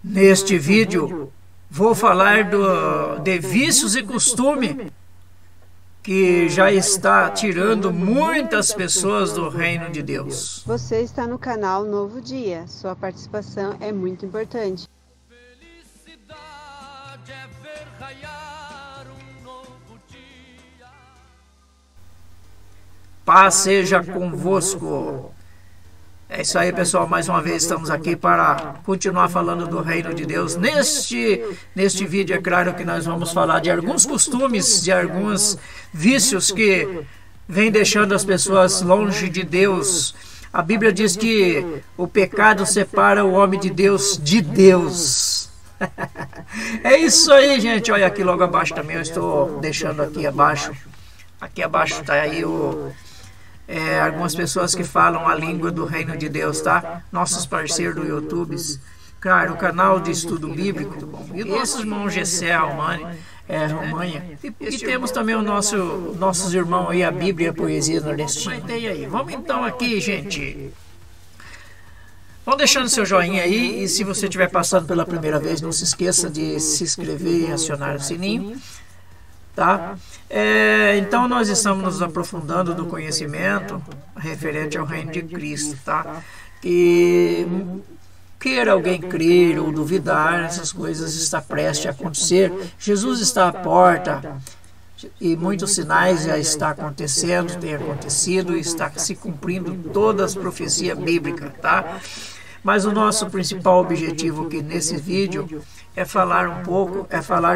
Neste vídeo vou falar de vícios e costume que já está tirando muitas pessoas do reino de Deus. Você está no canal Novo Dia. Sua participação é muito importante. Felicidade é ver raiar um novo dia. Paz seja convosco. É isso aí, pessoal, mais uma vez estamos aqui para continuar falando do reino de Deus. Neste vídeo, é claro que nós vamos falar de alguns costumes, de alguns vícios que vêm deixando as pessoas longe de Deus. A Bíblia diz que o pecado separa o homem de Deus de Deus. É isso aí, gente. Olha aqui logo abaixo também, eu estou deixando aqui abaixo. Aqui abaixo está aí algumas pessoas que falam a língua do reino de Deus, tá? Nossos parceiros do YouTube, claro, o canal de estudo bíblico, e nossos irmãos Gessé, Romanha, e temos também nossos irmãos aí, a Bíblia e a Poesia Nordestina. Aí. Vamos então aqui, gente. Vão deixando seu joinha aí, e se você estiver passando pela primeira vez, não se esqueça de se inscrever e acionar o sininho. Tá? Então nós estamos nos aprofundando do conhecimento referente ao reino de Cristo, tá? E queira alguém crer ou duvidar, essas coisas estão prestes a acontecer. Jesus está à porta e muitos sinais já estão acontecendo, tem acontecido e está se cumprindo todas as profecias bíblicas, tá? Mas o nosso principal objetivo aqui nesse vídeo é falar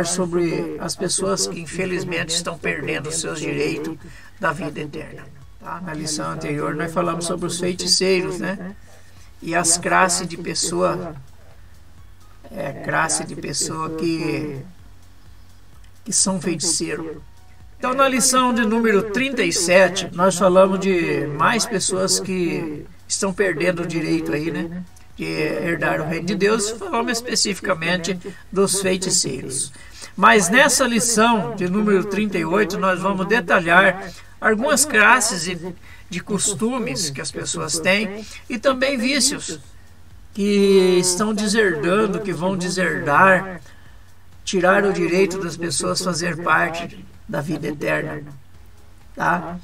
sobre as pessoas que infelizmente estão perdendo os seus direitos da vida eterna. Tá? Na lição anterior nós falamos sobre os feiticeiros, né? E as classes de pessoa, que são feiticeiros. Então na lição de número 37 nós falamos de mais pessoas que estão perdendo o direito aí, né? De herdar o reino de Deus, falamos especificamente dos feiticeiros. Mas nessa lição de número 38, nós vamos detalhar algumas classes de costumes que as pessoas têm e também vícios que estão deserdando, que vão deserdar, tirar o direito das pessoas fazer parte da vida eterna. Tá?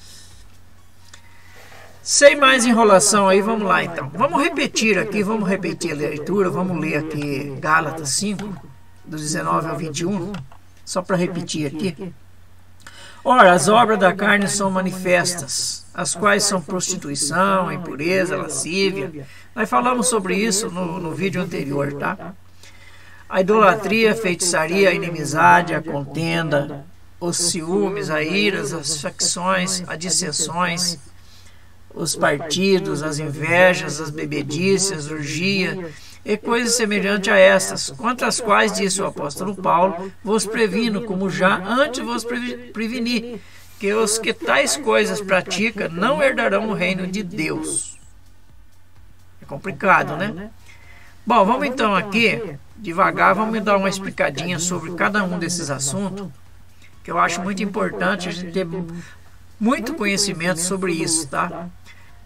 Sem mais enrolação aí, vamos lá então. Vamos repetir a leitura, vamos ler aqui Gálatas 5, do 19 ao 21, só para repetir aqui. Ora, as obras da carne são manifestas, as quais são prostituição, impureza, lascívia. Nós falamos sobre isso no vídeo anterior, tá? A idolatria, a feitiçaria, a inimizade, a contenda, os ciúmes, a iras, as facções, as dissensões, os partidos, as invejas, as bebedices, orgia e coisas semelhantes a estas, contra as quais, disse o apóstolo Paulo, vos previno, como já antes vos preveni, que os que tais coisas praticam não herdarão o reino de Deus. É complicado, né? Bom, vamos então aqui, devagar, vamos dar uma explicadinha sobre cada um desses assuntos, que eu acho muito importante a gente ter muito conhecimento sobre isso, tá?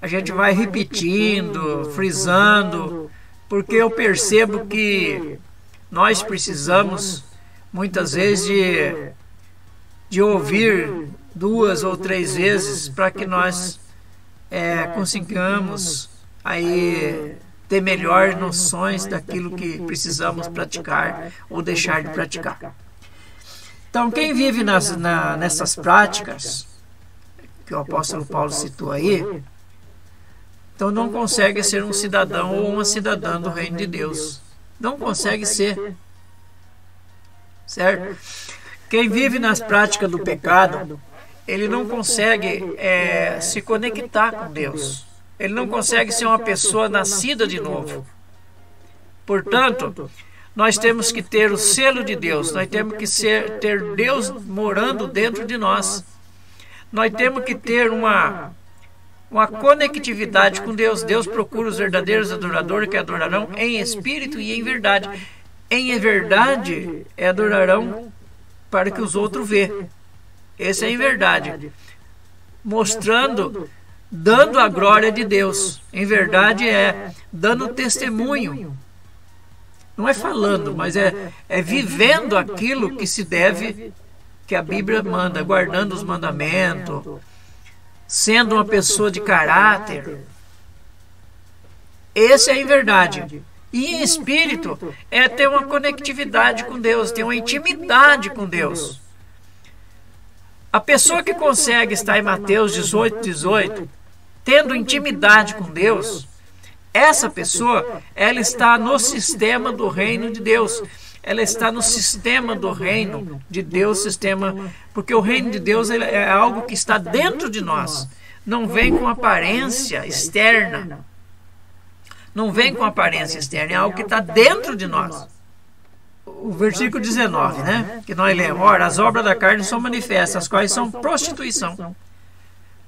A gente vai repetindo, frisando, porque eu percebo que nós precisamos, muitas vezes, de ouvir 2 ou 3 vezes para que nós consigamos aí ter melhores noções daquilo que precisamos praticar ou deixar de praticar. Então, quem vive nessas práticas, que o apóstolo Paulo citou aí, então não consegue ser um cidadão ou uma cidadã do reino de Deus. Não consegue ser. Certo? Quem vive nas práticas do pecado, ele não consegue se conectar com Deus. Ele não consegue ser uma pessoa nascida de novo. Portanto, nós temos que ter o selo de Deus. Nós temos que ter Deus morando dentro de nós. Nós temos que ter uma conectividade com Deus. Deus procura os verdadeiros adoradores que adorarão em espírito e em verdade. Em verdade, adorarão para que os outros vejam. Esse é em verdade. Mostrando, dando a glória de Deus. Em verdade dando testemunho Não é falando, mas é vivendo aquilo que se deve, que a Bíblia manda, guardando os mandamentos, sendo uma pessoa de caráter. Esse é em verdade. E em espírito é ter uma conectividade com Deus, ter uma intimidade com Deus. A pessoa que consegue estar em Mateus 18, tendo intimidade com Deus, essa pessoa, ela está no sistema do reino de Deus. Ela está no sistema do reino de Deus, porque o reino de Deus é algo que está dentro de nós. Não vem com aparência externa. Não vem com aparência externa, é algo que está dentro de nós. O versículo 19, né? Que nós lemos: ora, as obras da carne são manifestas, as quais são prostituição.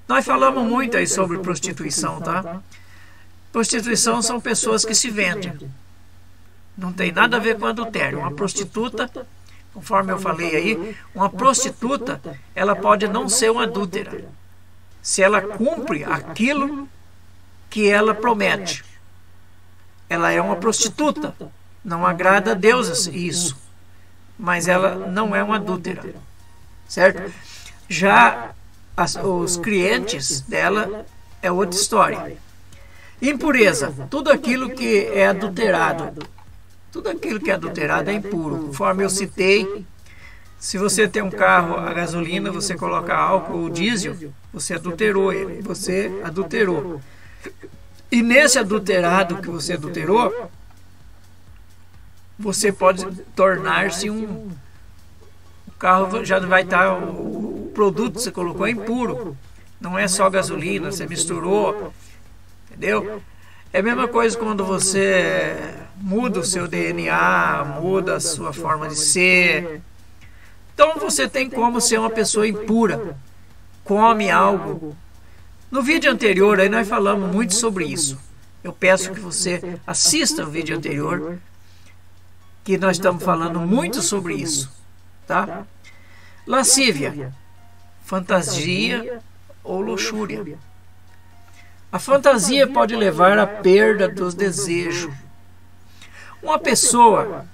Nós falamos muito aí sobre prostituição, tá? Prostituição são pessoas que se vendem. Não tem nada a ver com adultério. Uma prostituta, conforme eu falei aí, uma prostituta, ela pode não ser uma adúltera, se ela cumpre aquilo que ela promete. Ela é uma prostituta. Não agrada a Deus isso, mas ela não é uma adúltera, certo? Já os clientes dela é outra história. Impureza, tudo aquilo que é adulterado. Tudo aquilo que é adulterado é impuro. Conforme eu citei, se você tem um carro a gasolina, você coloca álcool ou diesel, você adulterou ele, você adulterou. E nesse adulterado que você adulterou, você pode tornar-se o carro já vai estar, o produto que você colocou é impuro. Não é só gasolina, você misturou, entendeu? É a mesma coisa quando você muda o seu DNA, muda a sua forma de ser. Então você tem como ser uma pessoa impura, come algo. No vídeo anterior aí nós falamos muito sobre isso. Eu peço que você assista o vídeo anterior, que nós estamos falando muito sobre isso, tá? Lascívia, fantasia ou luxúria. A fantasia pode levar à perda dos desejos. Uma pessoa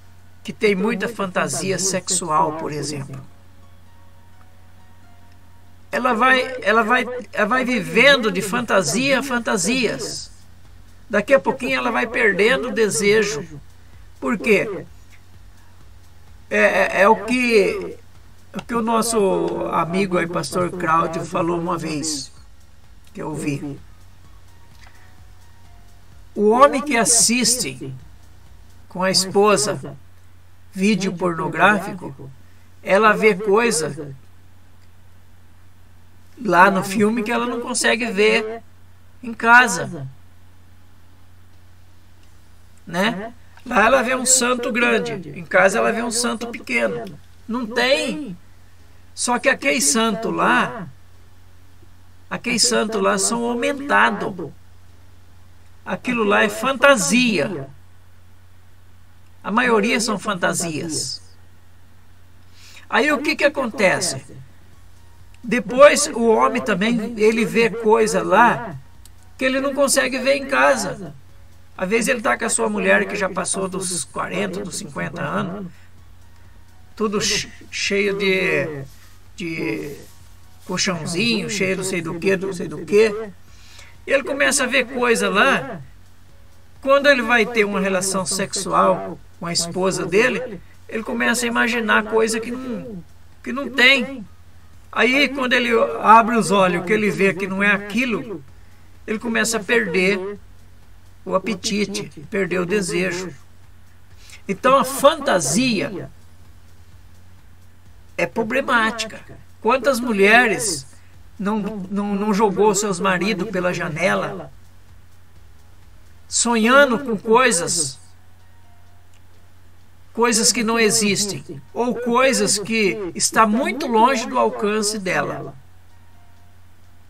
que tem muita fantasia sexual, por exemplo, ela vai vivendo de fantasia a fantasias. Daqui a pouquinho ela vai perdendo o desejo. Por quê? É o que o nosso amigo aí, pastor Cláudio, falou uma vez, que eu ouvi. O homem que assiste com a esposa vídeo pornográfico, ela vê coisa lá no filme que ela não consegue ver em casa, né? Lá ela vê um santo grande, em casa ela vê um santo pequeno. Não tem. Só que aqueles santos lá são aumentados. Aquilo lá é fantasia. A maioria são fantasias. Aí o que acontece? Depois o homem também, ele vê coisa lá que ele não consegue ver em casa. Às vezes ele está com a sua mulher que já passou dos 40, dos 50 anos, tudo cheio de colchãozinho, cheio não sei do que. E ele começa a ver coisa lá. Quando ele vai ter uma relação sexual com a esposa dele, ele começa a imaginar coisa que não tem. Aí quando ele abre os olhos, que ele vê que não é aquilo, ele começa a perder o apetite, perder o desejo. Então a fantasia é problemática. Quantas mulheres não jogou seus maridos pela janela, sonhando com coisas que não existem, ou coisas que estão muito longe do alcance dela,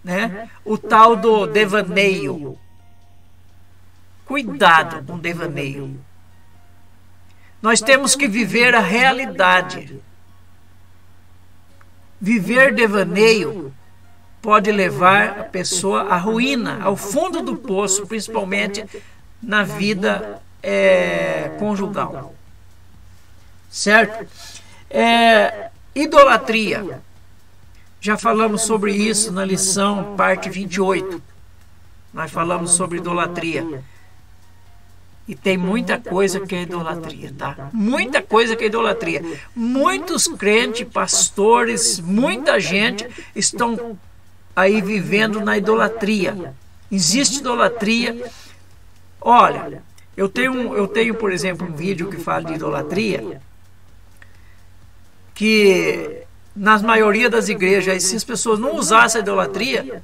né? O tal do devaneio. Cuidado com o devaneio. Nós temos que viver a realidade. Viver devaneio pode levar a pessoa à ruína, ao fundo do poço, principalmente na vida conjugal. Certo? Idolatria. Já falamos sobre isso na lição parte 28. Nós falamos sobre idolatria. E tem muita coisa que é idolatria, tá? Muita coisa que é idolatria. Muitos crentes, pastores, muita gente estão aí vivendo na idolatria. Existe idolatria. Olha, eu tenho, por exemplo, um vídeo que fala de idolatria, que nas maioria das igrejas, se as pessoas não usassem a idolatria,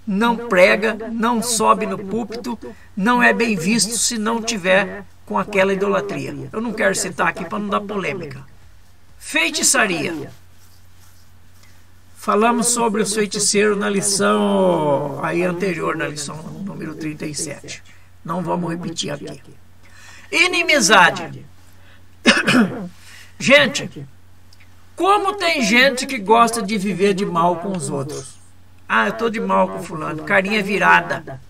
não prega, não sobe no púlpito, não é bem visto se não tiver com aquela idolatria. Eu não quero citar aqui para não dar polêmica. Feitiçaria. Falamos sobre os feiticeiros na lição aí anterior, na lição número 37. Não vamos repetir aqui. Inimizade. Gente, como tem gente que gosta de viver de mal com os outros? Ah, eu estou de mal com fulano. Carinha virada.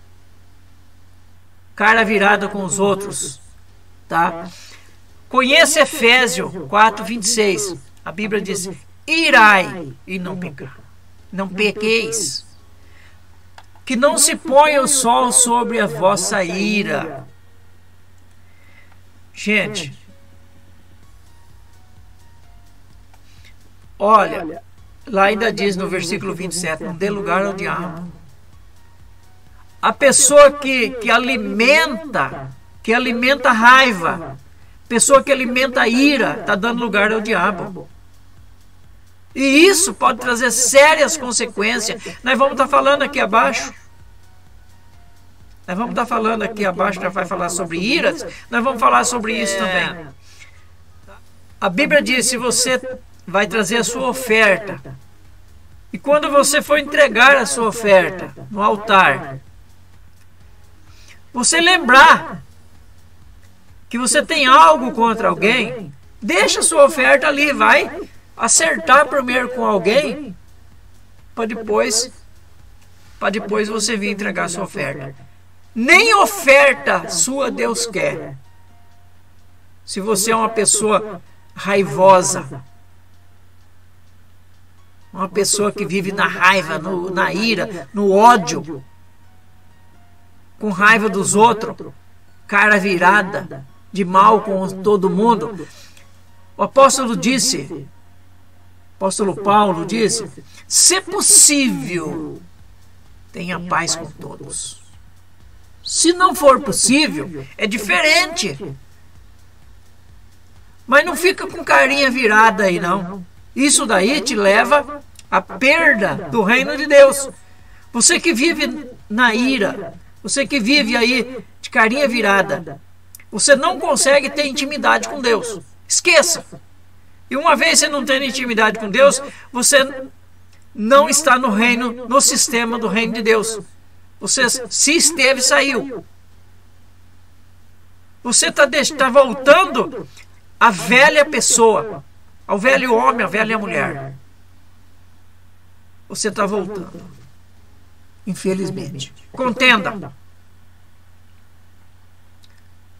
Cara virada com os outros. Tá? Conheça Efésios 4:26. A Bíblia diz: irai e não pecar. Não pequeis. Que não se ponha o sol sobre a vossa ira. Gente, olha, lá ainda diz no versículo 27, não dê lugar ao diabo. A pessoa que alimenta raiva, pessoa que alimenta ira, está dando lugar ao diabo. E isso pode trazer sérias consequências. Nós vamos estar falando aqui abaixo. Nós vamos estar falando aqui abaixo, já vai falar sobre iras. Nós vamos falar sobre isso também. A Bíblia diz, se você vai trazer a sua oferta, e quando você for entregar a sua oferta no altar, você lembrar que você tem algo contra alguém, deixa a sua oferta ali, vai acertar primeiro com alguém, para depois você vir entregar a sua oferta. Nem oferta sua Deus quer. Se você é uma pessoa raivosa, uma pessoa que vive na raiva, na ira, no ódio, com raiva dos outros, cara virada, de mal com todo mundo. O apóstolo Paulo disse, se possível, tenha paz com todos. Se não for possível, é diferente. Mas não fica com carinha virada aí, não. Isso daí te leva à perda do reino de Deus. Você que vive na ira, você que vive aí de carinha virada, você não consegue ter intimidade com Deus. Esqueça. E uma vez você não tendo intimidade com Deus, você não está no reino, no sistema do reino de Deus. Você, se esteve, saiu. Você está voltando à velha pessoa, ao velho homem, à velha mulher. Você está voltando. Infelizmente. Contenda.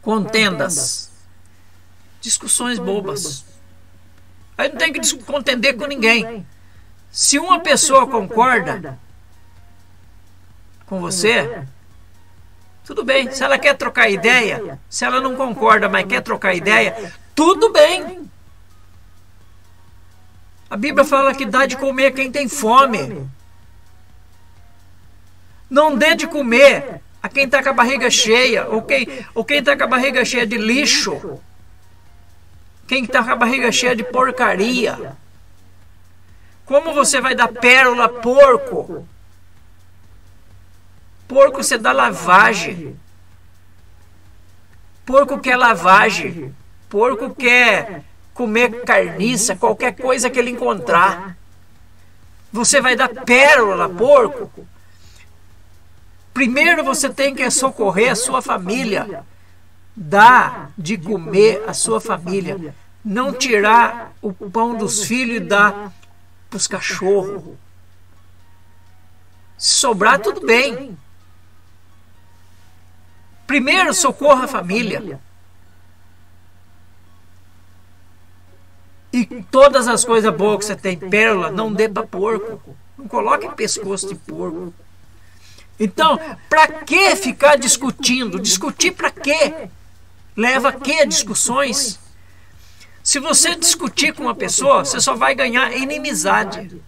Contendas. Discussões bobas. Aí não tem que contender com ninguém. Se uma pessoa concorda com você, tudo bem. Se ela quer trocar ideia, se ela não concorda, mas quer trocar ideia, tudo bem. A Bíblia fala que dá de comer a quem tem fome. Não dê de comer a quem está com a barriga cheia, ou quem está com a barriga cheia de lixo, quem está com a barriga cheia de porcaria. Como você vai dar pérola a porco? Porco você dá lavagem. Porco quer lavagem. Porco quer comer carniça, qualquer coisa que ele encontrar. Você vai dar pérola a porco? Primeiro você tem que socorrer a sua família. Dá de comer a sua família. Não tirar o pão dos filhos e dar para os cachorros. Se sobrar, tudo bem. Primeiro socorra a família. todas as coisas boas que você tem, pérola, não dê para porco. Não coloque pescoço de porco. Então, para que ficar discutindo? Discutir para quê? Leva a quê discussões? Se você discutir com uma pessoa, você só vai ganhar inimizade.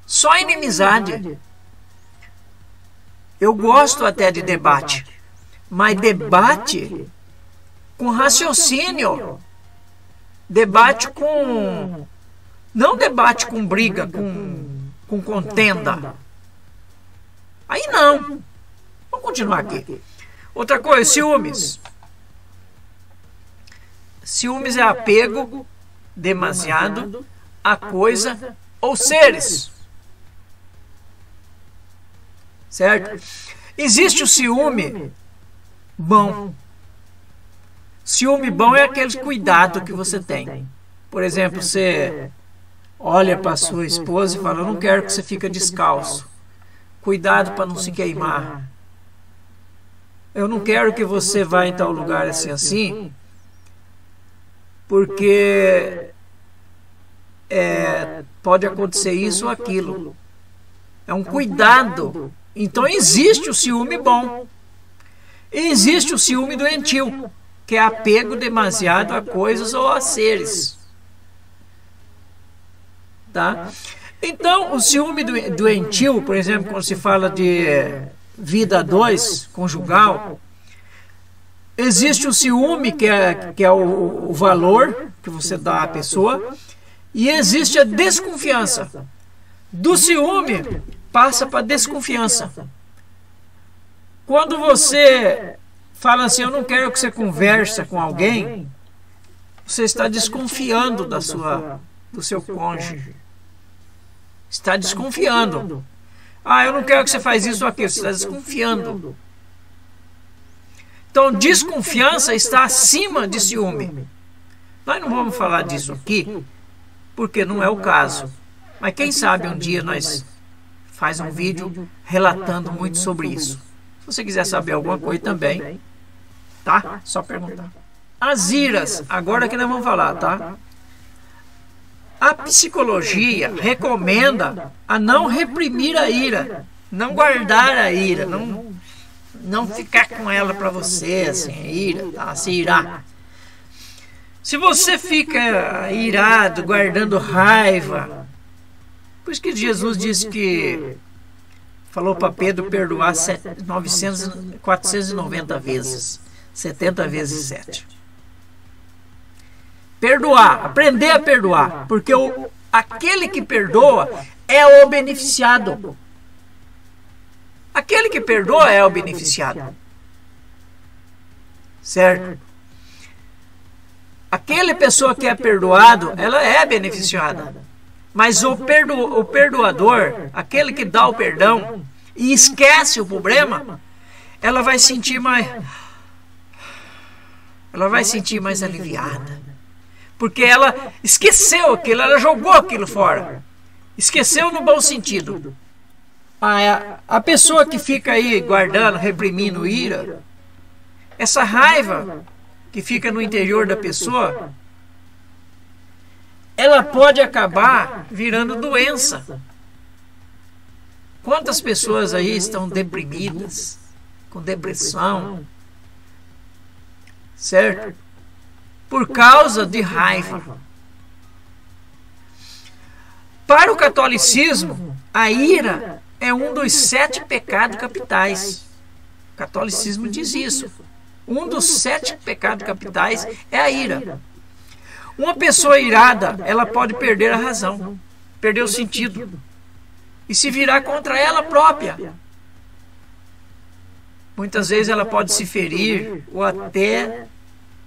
Só inimizade. Eu gosto até de debate, mas debate com raciocínio. Debate com... Não debate com briga, com contenda. Aí não. Vamos continuar aqui. Outra coisa, ciúmes. Ciúmes é apego demasiado a coisa ou seres. Certo? Existe o ciúme bom. Ciúme bom é aquele cuidado que você tem. Por exemplo, você olha para sua esposa e fala: eu não quero que você fique descalço. Cuidado para não se queimar. Eu não quero que você vá em tal lugar assim, porque pode acontecer isso ou aquilo. É um cuidado. Então existe o ciúme bom. E existe o ciúme doentio, que é apego demasiado a coisas ou a seres. Tá? Então, o ciúme doentio, por exemplo, quando se fala de vida a dois, conjugal, existe o ciúme, que é o valor que você dá à pessoa, e existe a desconfiança. Do ciúme, passa para a desconfiança. Quando você fala assim: eu não quero que você converse com alguém, você está desconfiando do seu cônjuge. Está desconfiando. Ah, eu não quero que você faça isso ou aquilo. Você está desconfiando. Então, desconfiança está acima de ciúme. Nós não vamos falar disso aqui, porque não é o caso. Mas quem sabe um dia nós faz um vídeo relatando muito sobre isso. Se você quiser saber alguma coisa também, tá? Só perguntar. As iras, agora que nós vamos falar, tá? A psicologia recomenda a não reprimir a ira, não guardar a ira, não ficar com ela para você, assim, ira, tá? Se irar. Se você fica irado, guardando raiva, por isso que Jesus disse que falou para Pedro perdoar 490 vezes, 70 vezes 7. Perdoar, aprender a perdoar, porque aquele que perdoa é o beneficiado. Aquele que perdoa é o beneficiado. Certo? Aquela pessoa que é perdoado, ela é beneficiada. Mas o perdoador, aquele que dá o perdão e esquece o problema, ela vai sentir mais aliviada. Porque ela esqueceu aquilo, ela jogou aquilo fora. Esqueceu no bom sentido. A pessoa que fica aí guardando, reprimindo ira, essa raiva que fica no interior da pessoa, ela pode acabar virando doença. Quantas pessoas aí estão deprimidas, com depressão, certo? Por causa de raiva. Para o catolicismo, a ira é um dos 7 pecados capitais. O catolicismo diz isso. Um dos 7 pecados capitais é a ira. Uma pessoa irada, ela pode perder a razão, perder o sentido e se virar contra ela própria. Muitas vezes ela pode se ferir ou até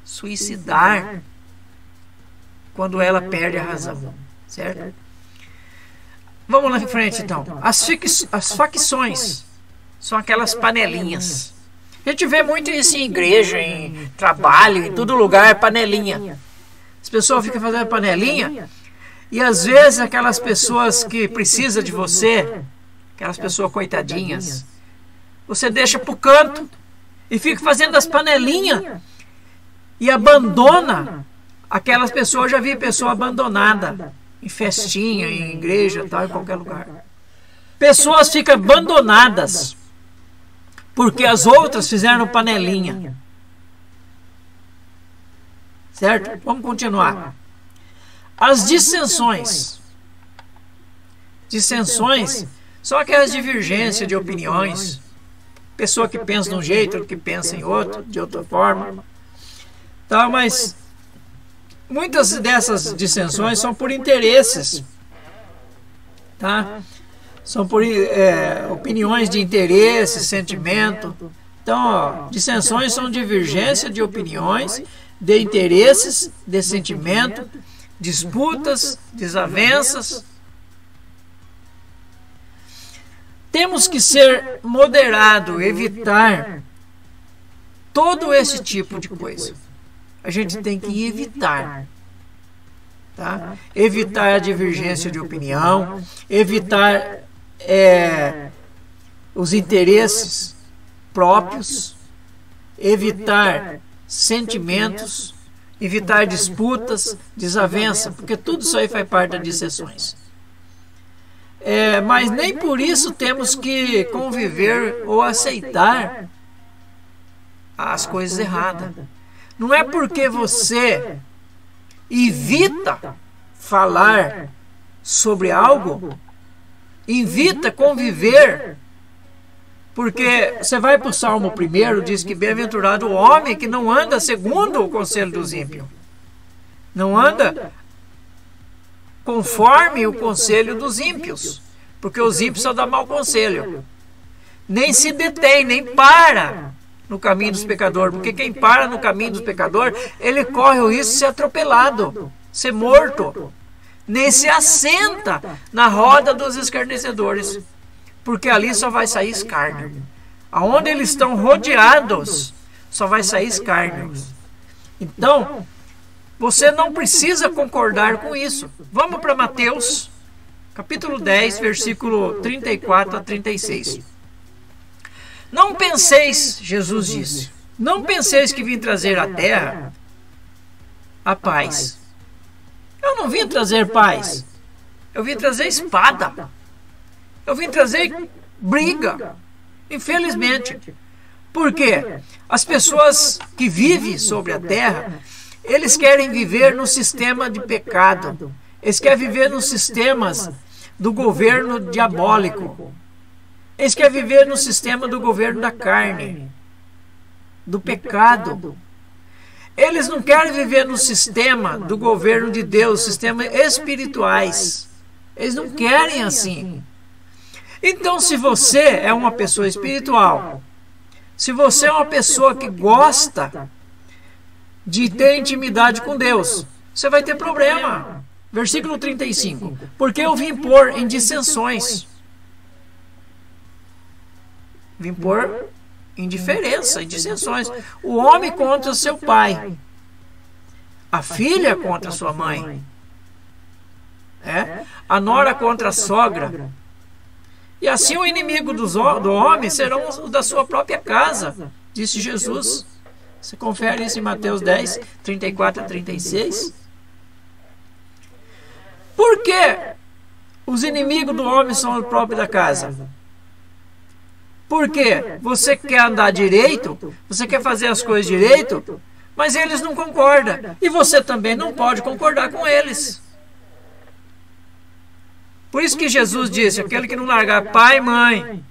suicidar quando ela perde a razão, certo? Vamos lá em frente então. As facções são aquelas panelinhas. A gente vê muito isso em igreja, em trabalho, em todo lugar, panelinha. As pessoas ficam fazendo panelinha e às vezes aquelas pessoas que precisam de você, aquelas pessoas coitadinhas, você deixa para o canto e fica fazendo as panelinhas e abandona Aquelas pessoas, eu já vi pessoa abandonada, em festinha, em igreja, tal, em qualquer lugar. Pessoas ficam abandonadas, porque as outras fizeram panelinha. Certo? Vamos continuar. As dissensões. Dissensões são aquelas divergências de opiniões. Pessoa que pensa de um jeito, outra que pensa em outro, de outra forma. Tá, mas muitas dessas dissensões são por interesses. Tá? São por opiniões de interesse, sentimento. Então, ó, dissensões são divergência de opiniões, de interesses, de sentimento, disputas, desavenças. Temos que ser moderado, evitar todo esse tipo de coisa. A gente tem que evitar. Tá? Evitar a divergência de opinião, evitar os interesses próprios, evitar sentimentos, evitar disputas, desavença, porque tudo isso aí faz parte das dissensões. Mas nem por isso temos que conviver ou aceitar as coisas erradas. Não é porque você evita falar sobre algo, evita conviver, porque você vai para o Salmo 1, diz que bem-aventurado o homem que não anda segundo o conselho dos ímpios, não anda conforme o conselho dos ímpios, porque os ímpios só dão mau conselho, nem se detém, nem para no caminho dos pecadores, porque quem para no caminho dos pecadores, ele corre o risco de ser atropelado, ser morto, nem se assenta na roda dos escarnecedores, porque ali só vai sair escárnio. Aonde eles estão rodeados, só vai sair escárnio. Então, você não precisa concordar com isso. Vamos para Mateus, capítulo 10, versículo 34 a 36. Não penseis, Jesus disse, não penseis que vim trazer à terra a paz. Eu não vim trazer paz. Eu vim trazer espada. Eu vim trazer briga. Infelizmente. Porque as pessoas que vivem sobre a terra, eles querem viver no sistema de pecado. Eles querem viver nos sistemas do governo diabólico. Eles querem viver no sistema do governo da carne, do pecado. Eles não querem viver no sistema do governo de Deus, sistemas espirituais. Eles não querem assim. Então, se você é uma pessoa espiritual, se você é uma pessoa que gosta de ter intimidade com Deus, você vai ter problema. Versículo 35. Porque eu vim pôr em dissensões. Vim pôr em diferença, em dissensões. O homem contra seu pai. A filha contra sua mãe. A nora contra a sogra. E assim o inimigo do homem serão os da sua própria casa, disse Jesus. Você confere isso em Mateus 10, 34 a 36. Por que os inimigos do homem são o próprio da casa? Porque você quer andar direito, você quer fazer as coisas direito, mas eles não concordam. E você também não pode concordar com eles. Por isso que Jesus disse, aquele que não largar pai, mãe,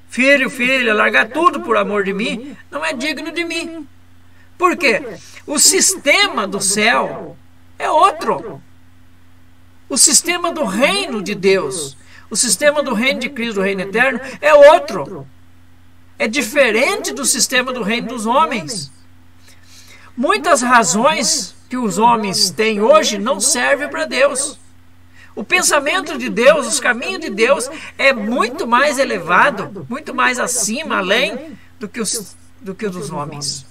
filho, filha, largar tudo por amor de mim, não é digno de mim. Por quê? O sistema do céu é outro. O sistema do reino de Deus, o sistema do reino de Cristo, do reino eterno, é outro. É diferente do sistema do reino dos homens. Muitas razões que os homens têm hoje não servem para Deus. O pensamento de Deus, os caminhos de Deus é muito mais elevado, muito mais acima, além do que o dos homens.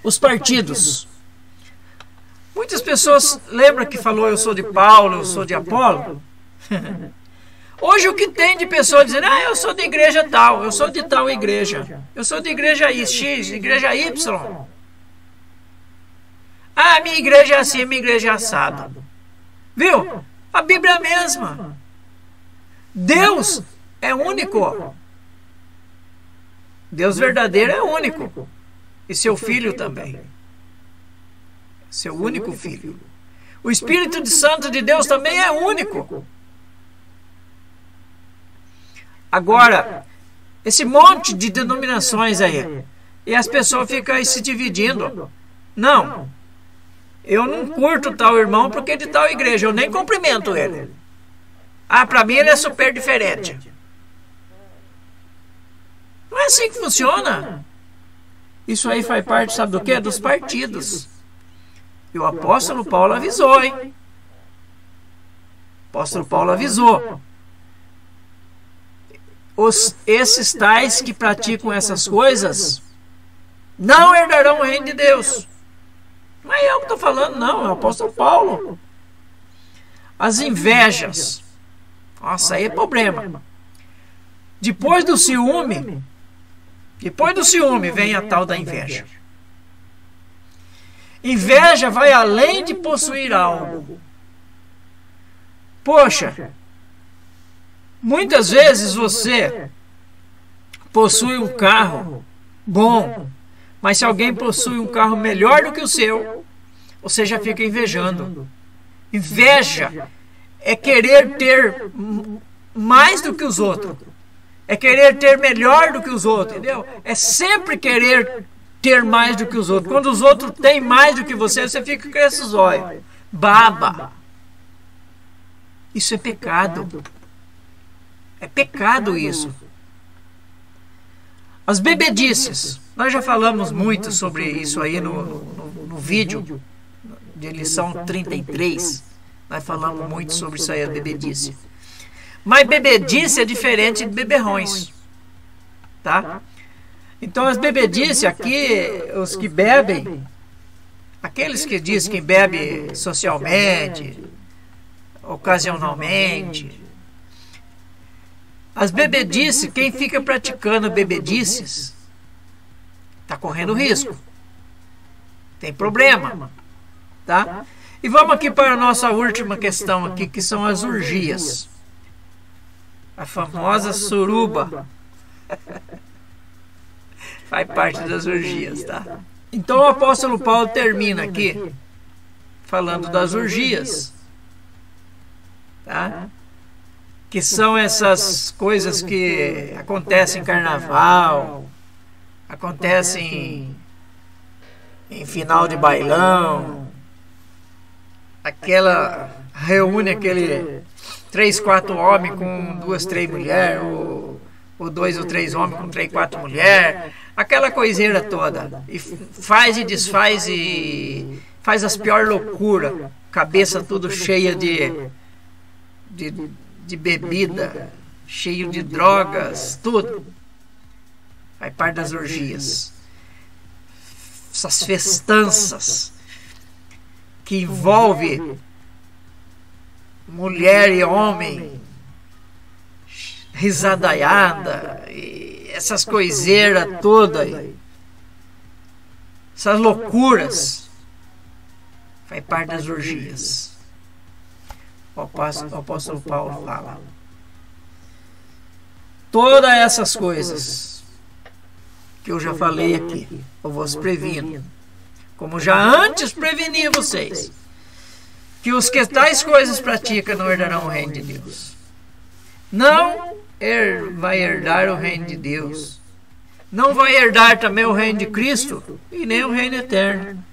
Os partidos. Muitas pessoas lembram que falou eu sou de Paulo, eu sou de Apolo? Hoje o que tem de pessoa dizendo, eu sou de igreja tal, eu sou de tal igreja, eu sou de igreja X, igreja Y. Ah, minha igreja é assim, minha igreja é assado. Viu? A Bíblia é a mesma. Deus é único. Deus verdadeiro é único. E seu filho também. Seu único filho. O Espírito Santo de Deus também é único. Agora, esse monte de denominações aí, e as pessoas ficam aí se dividindo. Não, eu não curto tal irmão porque é de tal igreja, eu nem cumprimento ele. Ah, para mim ele é super diferente. Não é assim que funciona. Isso aí faz parte, sabe do quê? Dos partidos. E o apóstolo Paulo avisou, hein? O apóstolo Paulo avisou. Esses tais que praticam essas coisas não herdarão o reino de Deus. Não é eu que estou falando, não, é o apóstolo Paulo. As invejas. Nossa, aí é problema. Depois do ciúme vem a tal da inveja. Inveja vai além de possuir algo. Poxa, muitas vezes você possui um carro bom, mas se alguém possui um carro melhor do que o seu, você já fica invejando. Inveja é querer ter mais do que os outros. É querer ter melhor do que os outros, entendeu? É sempre querer ter mais do que os outros. Quando os outros têm mais do que você, você fica com esses olhos. Baba. Isso é pecado. É pecado isso. As bebedices. Nós já falamos muito sobre isso aí no vídeo de lição 33. Nós falamos muito sobre isso aí, a bebedice. Mas bebedice é diferente de beberrões. Tá? Então as bebedices aqui, os que bebem, aqueles que dizem que bebe socialmente, ocasionalmente, as bebedices, quem fica praticando bebedices está correndo risco. Tem problema. Tá? E vamos aqui para a nossa última questão aqui, que são as orgias. A famosa suruba. Faz parte das orgias, tá? Então o apóstolo Paulo termina aqui falando das orgias, tá? Que são essas coisas que acontecem em carnaval, acontecem em final de bailão, aquela reúne aquele 3, 4 homens com 2, 3 mulheres, ou 2 ou 3 homens com 3, 4 mulheres, aquela coiseira toda, e faz e desfaz e faz as piores loucuras, cabeça tudo cheia de bebida, cheio de drogas, tudo. Faz parte das orgias. Essas festanças que envolve mulher e homem, risadaiada, e essas coiseiras todas, essas loucuras, faz parte das orgias. O apóstolo Paulo fala. Todas essas coisas que eu já falei aqui, eu vos previno, como já antes preveni vocês, que os que tais coisas praticam não herdarão o reino de Deus. Não vai herdar o reino de Deus. Não vai herdar também o reino de Cristo e nem o reino eterno.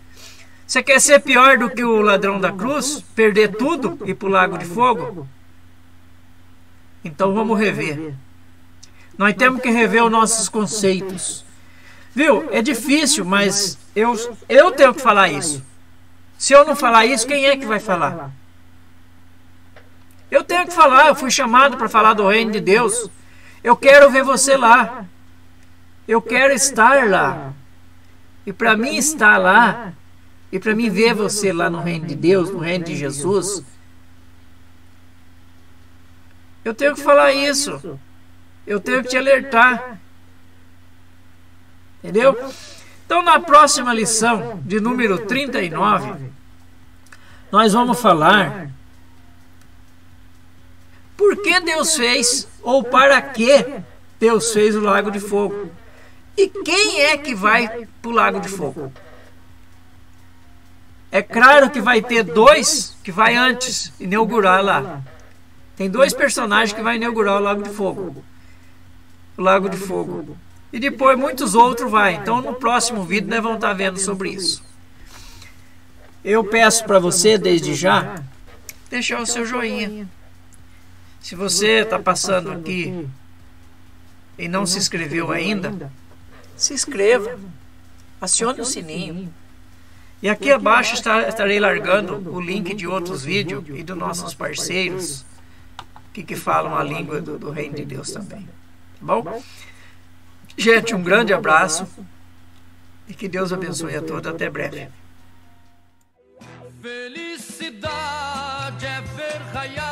Você quer ser pior do que o ladrão da cruz? Perder tudo e ir para o lago de fogo? Então vamos rever. Nós temos que rever os nossos conceitos. Viu? É difícil, mas eu tenho que falar isso. Se eu não falar isso, quem é que vai falar? Eu tenho que falar, eu fui chamado para falar do reino de Deus. Eu quero ver você lá. Eu quero estar lá. E para mim estar lá, e para mim ver você lá no reino de Deus, no reino de Jesus, eu tenho que falar isso. Eu tenho que te alertar. Entendeu? Então, na próxima lição, de número 39, nós vamos falar por que Deus fez, ou para que Deus fez o lago de fogo. E quem é que vai para o lago de fogo? É claro que vai ter dois que vai antes inaugurar lá. Tem dois personagens que vai inaugurar o lago de fogo. O lago de fogo. E depois muitos outros vai. Então no próximo vídeo nós vamos estar vendo sobre isso. Eu peço para você desde já deixar o seu joinha. Se você está passando aqui e não se inscreveu ainda, se inscreva. Acione o sininho. E aqui abaixo estarei largando o link de outros vídeos e dos nossos parceiros que falam a língua do Reino de Deus também. Tá bom? Gente, um grande abraço e que Deus abençoe a todos. Até breve. Felicidade é ver raiar